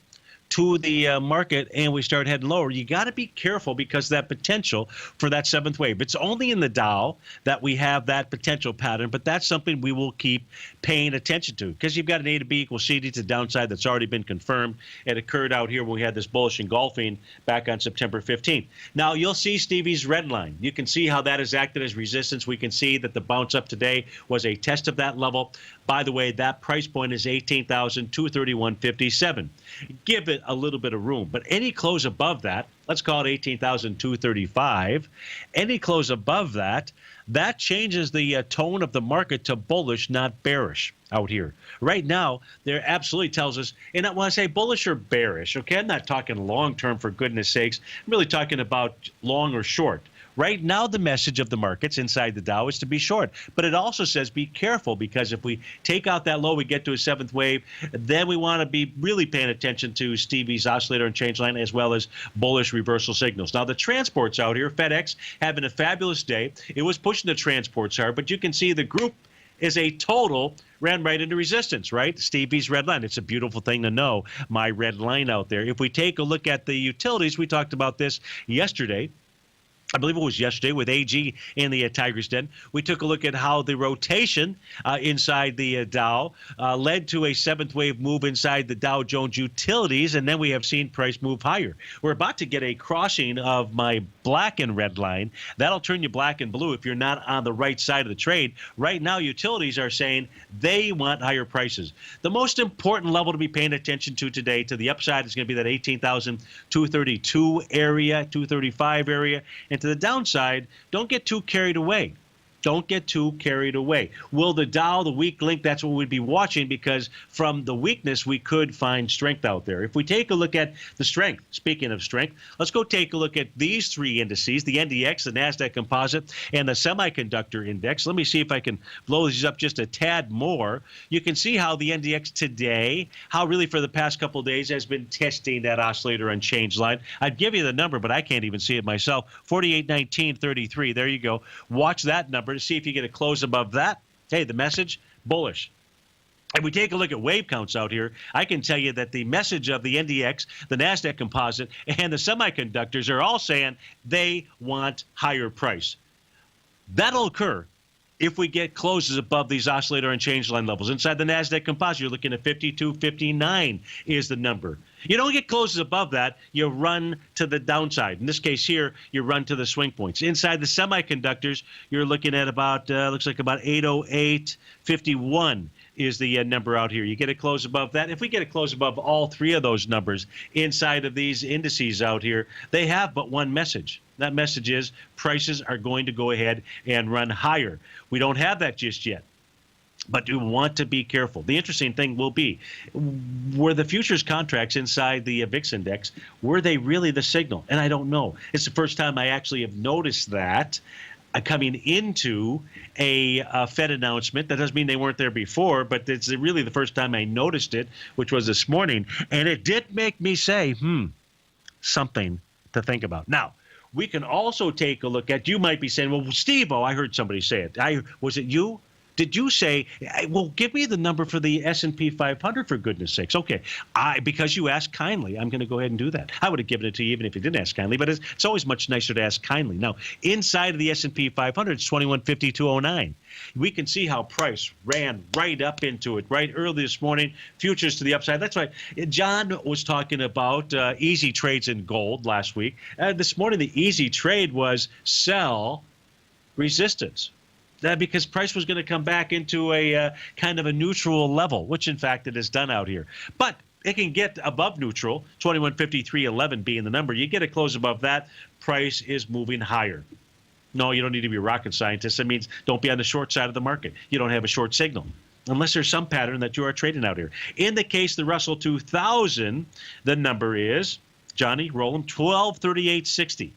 to the market and we start heading lower, you got to be careful because that potential for that 7th wave. It's only in the Dow that we have that potential pattern, but that's something we will keep paying attention to because you've got an A to B equals CD to the downside that's already been confirmed. It occurred out here when we had this bullish engulfing back on September 15th. Now, you'll see Stevie's red line. You can see how that has acted as resistance. We can see that the bounce up today was a test of that level. By the way, that price point is 18,231.57. Give it a little bit of room. But any close above that, let's call it 18,235, any close above that, that changes the tone of the market to bullish, not bearish out here. Right now, there absolutely tells us, and when I say bullish or bearish, okay, I'm not talking long-term for goodness sakes. I'm really talking about long or short. Right now, the message of the markets inside the Dow is to be short. But it also says be careful because if we take out that low, we get to a 7th wave, then we want to be really paying attention to Stevie's oscillator and change line as well as bullish reversal signals. Now, the transports out here, FedEx having a fabulous day. It was pushing the transports hard, but you can see the group is a total ran right into resistance, right? Stevie's red line. It's a beautiful thing to know, my red line out there. If we take a look at the utilities, we talked about this yesterday. I believe it was yesterday with AG in the Tigers Den. We took a look at how the rotation inside the Dow led to a seventh wave move inside the Dow Jones Utilities, and then we have seen price move higher. We're about to get a crossing of my black and red line. That'll turn you black and blue if you're not on the right side of the trade. Right now, utilities are saying they want higher prices. The most important level to be paying attention to today to the upside is going to be that 18,232 area, 235 area. And to the downside, don't get too carried away. Don't get too carried away. Will the Dow, the weak link, that's what we'd be watching, because from the weakness, we could find strength out there. If we take a look at the strength, speaking of strength, let's go take a look at these three indices, the NDX, the NASDAQ Composite, and the Semiconductor Index. Let me see if I can blow these up just a tad more. You can see how the NDX today, how really for the past couple of days has been testing that oscillator unchanged line. I'd give you the number, but I can't even see it myself. 48.1933. There you go. Watch that number to see if you get a close above that. Hey, the message, bullish. If we take a look at wave counts out here, I can tell you that the message of the NDX, the NASDAQ Composite, and the semiconductors are all saying they want higher price. That'll occur if we get closes above these oscillator and change line levels. Inside the NASDAQ Composite, you're looking at 52.59 is the number. You don't get closes above that, you run to the downside. In this case here, you run to the swing points. Inside the semiconductors, you're looking at about, looks like about 808.51 is the number out here. You get a close above that. If we get a close above all three of those numbers inside of these indices out here, they have but one message. That message is prices are going to go ahead and run higher. We don't have that just yet, but you want to be careful. The interesting thing will be, were the futures contracts inside the VIX index, were they really the signal? And I don't know. It's the first time I actually have noticed that coming into a Fed announcement. That doesn't mean they weren't there before, but it's really the first time I noticed it, which was this morning. And it did make me say, something to think about. Now, we can also take a look at, you might be saying, well, Steve-O, I heard somebody say it. Was it you? Did you say, well, give me the number for the S&P 500 for goodness sakes? Okay, because you asked kindly, I'm going to go ahead and do that. I would have given it to you even if you didn't ask kindly, but it's always much nicer to ask kindly. Now, inside of the S&P 500, it's 2152.09. We can see how price ran right up into it right early this morning, futures to the upside. That's why John was talking about easy trades in gold last week. This morning, the easy trade was sell resistance. Because price was going to come back into a kind of a neutral level, which in fact it has done out here. But it can get above neutral, 2153.11 being the number. You get a close above that, price is moving higher. No, you don't need to be a rocket scientist. That means don't be on the short side of the market. You don't have a short signal, unless there's some pattern that you are trading out here. In the case of the Russell 2000, the number is, Johnny, roll them, 1238.60.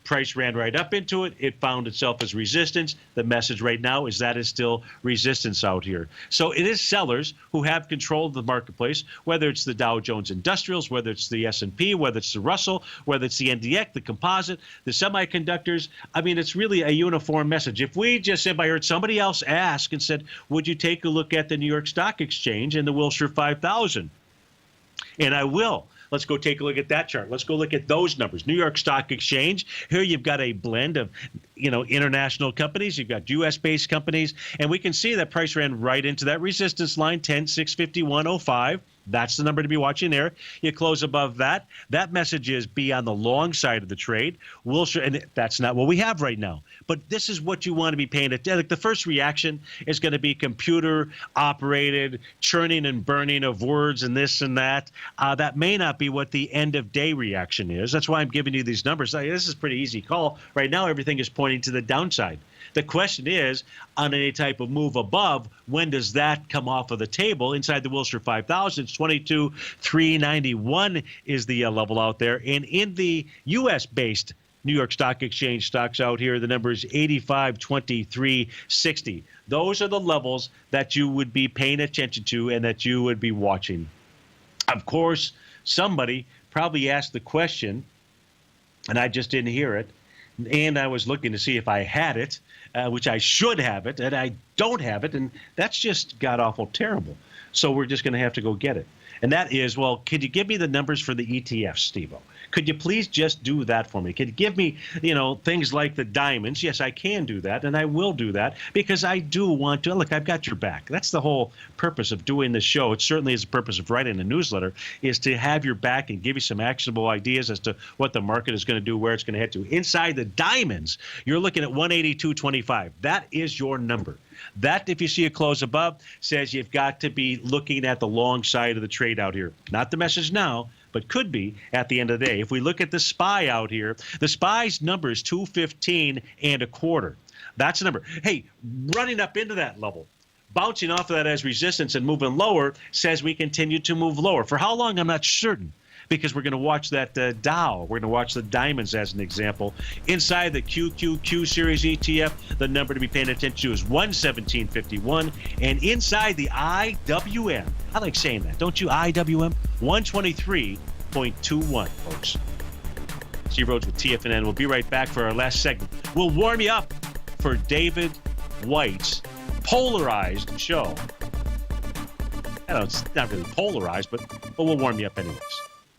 Price ran right up into it. It found itself as resistance. The message right now is that is still resistance out here. So it is sellers who have control of the marketplace, whether it's the Dow Jones Industrials, whether it's the S&P, whether it's the Russell, whether it's the NDX, the composite, the semiconductors. I mean, it's really a uniform message. If we just, if I heard somebody else ask and said, would you take a look at the New York Stock Exchange and the Wilshire 5000? And I will. Let's go take a look at that chart. Let's go look at those numbers. New York Stock Exchange. Here you've got a blend of, international companies. You've got U.S.-based companies. And we can see that price ran right into that resistance line, 10,651.05. That's the number to be watching there. You close above that. That message is be on the long side of the trade. And that's not what we have right now. But this is what you want to be paying attention. Like the first reaction is going to be computer-operated churning and burning of words and this and that. That may not be what the end-of-day reaction is. That's why I'm giving you these numbers. This is a pretty easy call. Right now, everything is pointing to the downside. The question is, on any type of move above, when does that come off of the table? Inside the Wilshire 5000, it's 22,391 is the level out there. And in the U.S.-based New York Stock Exchange stocks out here, the number is 85,2360. Those are the levels that you would be paying attention to and that you would be watching. Of course, somebody probably asked the question, and I just didn't hear it, and I was looking to see if I had it, which I should have it, and I don't have it, and that's just god-awful terrible. So we're just going to have to go get it. And that is, well, could you give me the numbers for the ETFs, Steve-O? Could you please just do that for me? Could you give me, things like the diamonds? Yes, I can do that, and I will do that because I do want to. Look, I've got your back. That's the whole purpose of doing this show. It certainly is the purpose of writing a newsletter, is to have your back and give you some actionable ideas as to what the market is going to do, where it's going to head to. Inside the diamonds, you're looking at 182.25. That is your number. That, if you see a close above, says you've got to be looking at the long side of the trade out here. Not the message now, but could be at the end of the day. If we look at the SPY out here, the SPY's number is 215.25. That's the number. Hey, running up into that level, bouncing off of that as resistance and moving lower says we continue to move lower. For how long, I'm not certain, because we're going to watch that Dow. We're going to watch the diamonds as an example. Inside the QQQ series ETF, the number to be paying attention to is 117.51. And inside the IWM, I like saying that, don't you? IWM, 123.21, folks. Steve Rhodes with TFNN. We'll be right back for our last segment. We'll warm you up for David White's polarized show. I know it's not really polarized, but we'll warm you up anyways.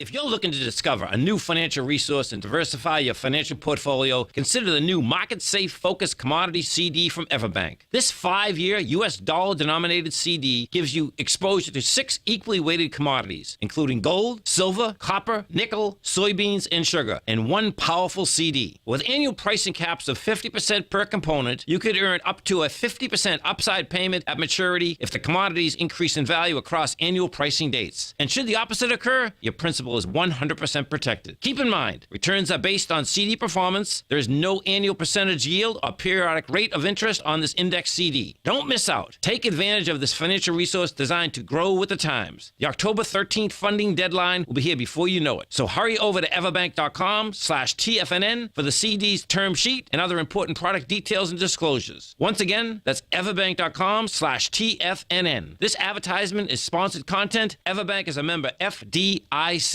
If you're looking to discover a new financial resource and diversify your financial portfolio, consider the new Market Safe Focused Commodity CD from Everbank. This 5-year U.S. dollar-denominated CD gives you exposure to 6 equally weighted commodities, including gold, silver, copper, nickel, soybeans, and sugar, in one powerful CD. With annual pricing caps of 50% per component, you could earn up to a 50% upside payment at maturity if the commodities increase in value across annual pricing dates. And should the opposite occur, your principal is 100% protected. Keep in mind, returns are based on CD performance. There is no annual percentage yield or periodic rate of interest on this index CD. Don't miss out. Take advantage of this financial resource designed to grow with the times. The October 13th funding deadline will be here before you know it. So hurry over to everbank.com/TFNN for the CD's term sheet and other important product details and disclosures. Once again, that's everbank.com/TFNN. This advertisement is sponsored content. Everbank is a member FDIC.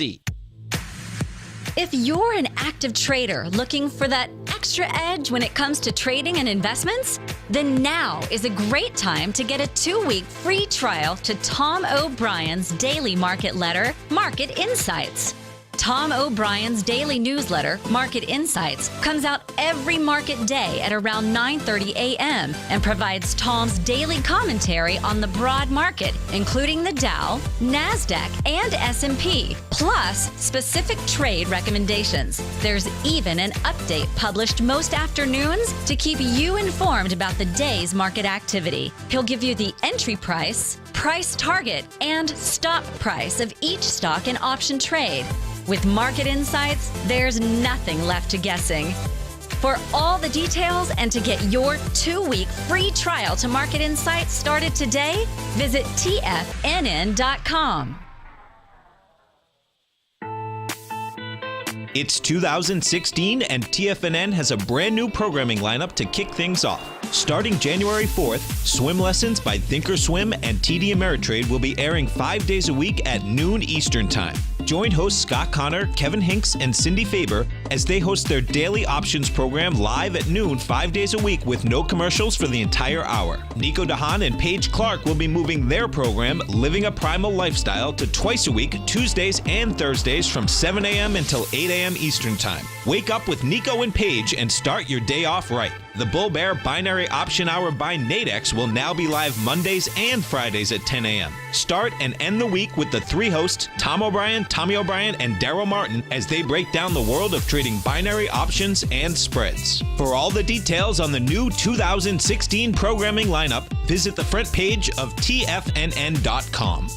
If you're an active trader looking for that extra edge when it comes to trading and investments, then now is a great time to get a 2-week free trial to Tom O'Brien's daily market letter, Market Insights. Tom O'Brien's daily newsletter, Market Insights, comes out every market day at around 9:30 a.m. and provides Tom's daily commentary on the broad market, including the Dow, NASDAQ, and S&P, plus specific trade recommendations. There's even an update published most afternoons to keep you informed about the day's market activity. He'll give you the entry price, price target, and stop price of each stock and option trade. With Market Insights, there's nothing left to guessing. For all the details and to get your 2-week free trial to Market Insights started today, visit TFNN.com. It's 2016 and TFNN has a brand new programming lineup to kick things off. Starting January 4th, Swim Lessons by Thinkorswim and TD Ameritrade will be airing 5 days a week at noon Eastern Time. Join hosts Scott Connor, Kevin Hinks, and Cindy Faber as they host their daily options program live at noon 5 days a week with no commercials for the entire hour. Nico DeHaan and Paige Clark will be moving their program, Living a Primal Lifestyle, to twice a week, Tuesdays and Thursdays from 7 a.m. until 8 a.m. Eastern Time. Wake up with Nico and Paige and start your day off right. The Bull Bear Binary Option Hour by Nadex will now be live Mondays and Fridays at 10 a.m. Start and end the week with the 3 hosts, Tom O'Brien, Tommy O'Brien, and Daryl Martin, as they break down the world of trading binary options and spreads. For all the details on the new 2016 programming lineup, visit the front page of TFNN.com.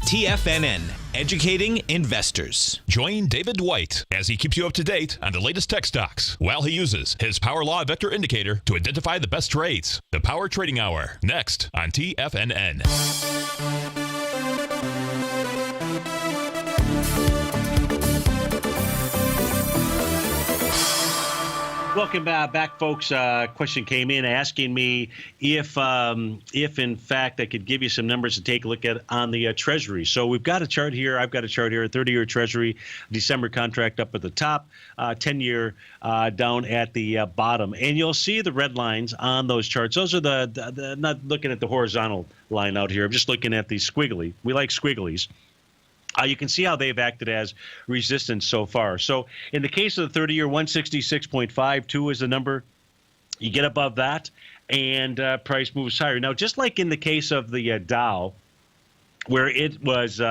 TFNN, educating investors. Join David White as he keeps you up to date on the latest tech stocks while he uses his Power Law Vector Indicator to identify the best trades. The Power Trading Hour, next on TFNN. Welcome back, folks. Question came in asking me if in fact I could give you some numbers to take a look at on the Treasury. So we've got a chart here. I've got a chart here. A 30-year Treasury, December contract up at the top, 10-year down at the bottom, and you'll see the red lines on those charts. Those are the not looking at the horizontal line out here. I'm just looking at the squiggly. We like squigglies. You can see how they've acted as resistance so far. So in the case of the 30-year, 166.52 is the number. You get above that, and price moves higher. Now, just like in the case of the Dow, where it was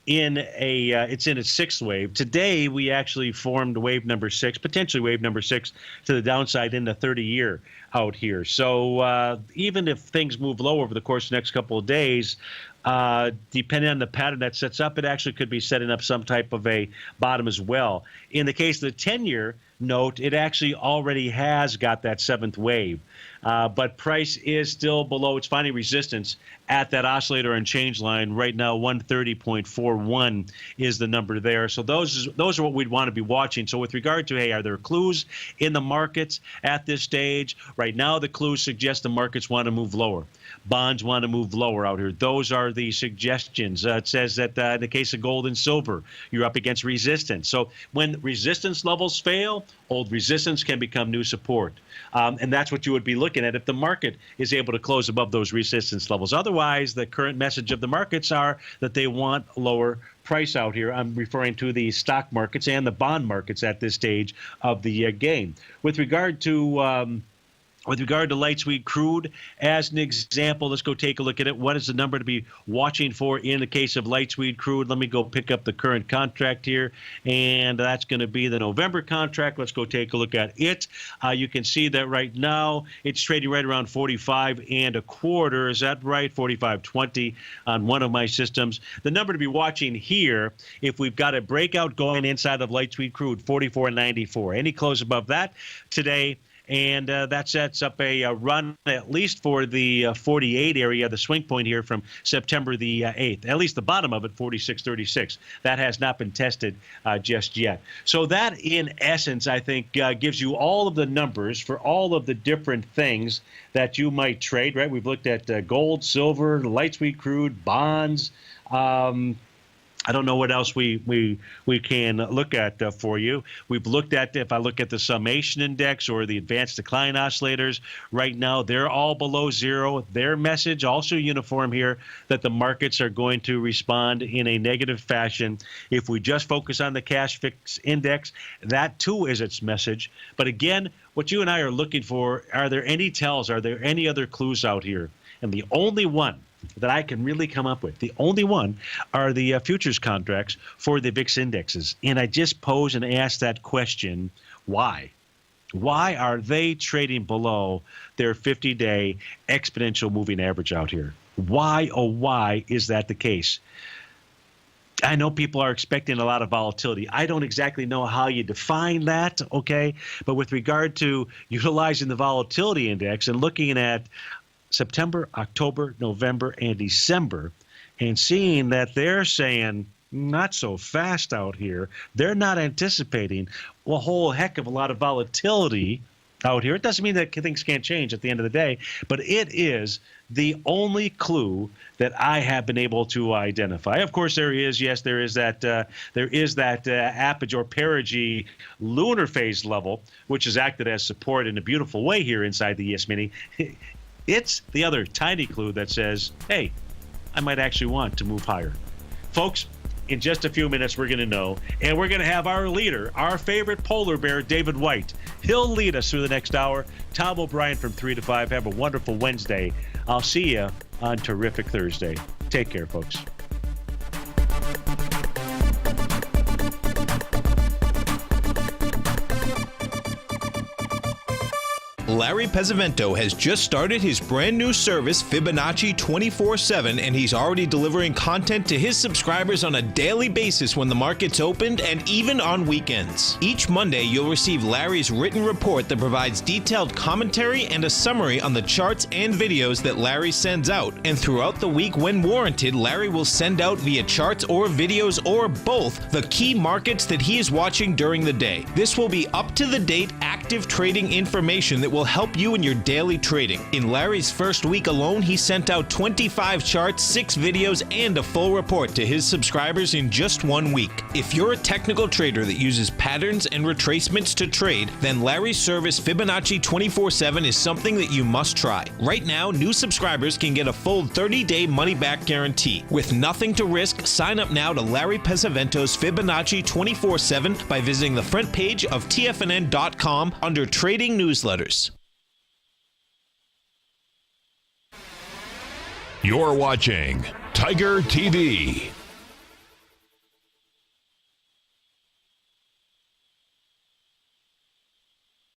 it's in its sixth wave. Today, we actually formed wave number 6, potentially wave number 6 to the downside in the 30-year out here. So even if things move low over the course of the next couple of days, depending on the pattern that sets up, it actually could be setting up some type of a bottom as well. In the case of the 10-year note, it actually already has got that 7th wave. But price is still below. It's finding resistance at that oscillator and change line right now. 130.41 is the number there. So those are what we'd want to be watching. So with regard to, hey, are there clues in the markets at this stage? Right now, the clues suggest the markets want to move lower. Bonds want to move lower out here. Those are the suggestions. It says that in the case of gold and silver, you're up against resistance. So when resistance levels fail, old resistance can become new support. And that's what you would be looking at if the market is able to close above those resistance levels. Otherwise, the current message of the markets are that they want lower price out here. I'm referring to the stock markets and the bond markets at this stage of the game. With regard to light sweet crude, as an example, let's go take a look at it. What is the number to be watching for in the case of light sweet crude? Let me go pick up the current contract here, and that's going to be the November contract. Let's go take a look at it. You can see that right now it's trading right around 45 1/4. Is that right? 45.20 on one of my systems. The number to be watching here, if we've got a breakout going inside of light sweet crude, 44.94. Any close above that today, and that sets up a run at least for the 48 area, the swing point here from September the 8th. At least the bottom of it, 46.36. That has not been tested just yet. So that, in essence, I think gives you all of the numbers for all of the different things that you might trade, right? We've looked at gold, silver, light sweet crude, bonds. I don't know what else we can look at for you. We've looked at, if I look at the summation index or the advanced decline oscillators, right now they're all below zero. Their message also uniform here, that the markets are going to respond in a negative fashion. If we just focus on the cash fix index, that too is its message. But again, what you and I are looking for, are there any tells? Are there any other clues out here? And the only one that I can really come up with, the only one, are the futures contracts for the VIX indexes. And I just pose and ask that question, why? Why are they trading below their 50-day exponential moving average out here? Why, oh why, is that the case? I know people are expecting a lot of volatility. I don't exactly know how you define that, okay? But with regard to utilizing the volatility index and looking at September, October, November, and December, and seeing that they're saying not so fast out here, they're not anticipating a whole heck of a lot of volatility out here. It doesn't mean that things can't change at the end of the day, but it is the only clue that I have been able to identify. Of course, there is that apogee or perigee lunar phase level, which has acted as support in a beautiful way here inside the ES Mini. It's the other tiny clue that says, hey, I might actually want to move higher. Folks, in just a few minutes, we're going to know, and we're going to have our leader, our favorite polar bear, David White. He'll lead us through the next hour. Tom O'Brien from 3 to 5. Have a wonderful Wednesday. I'll see you on Terrific Thursday. Take care, folks. Larry Pesavento has just started his brand new service, Fibonacci 24/7, and he's already delivering content to his subscribers on a daily basis when the market's opened and even on weekends. Each Monday, you'll receive Larry's written report that provides detailed commentary and a summary on the charts and videos that Larry sends out. And throughout the week, when warranted, Larry will send out via charts or videos or both the key markets that he is watching during the day. This will be up-to-the-date, accurate active trading information that will help you in your daily trading. In Larry's first week alone, he sent out 25 charts, 6 videos, and a full report to his subscribers in just 1 week. If you're a technical trader that uses patterns and retracements to trade, then Larry's service Fibonacci 24/7 is something that you must try. Right now, new subscribers can get a full 30-day money-back guarantee. With nothing to risk, sign up now to Larry Pesavento's Fibonacci 24/7 by visiting the front page of TFNN.com under Trading Newsletters. You're watching Tiger TV.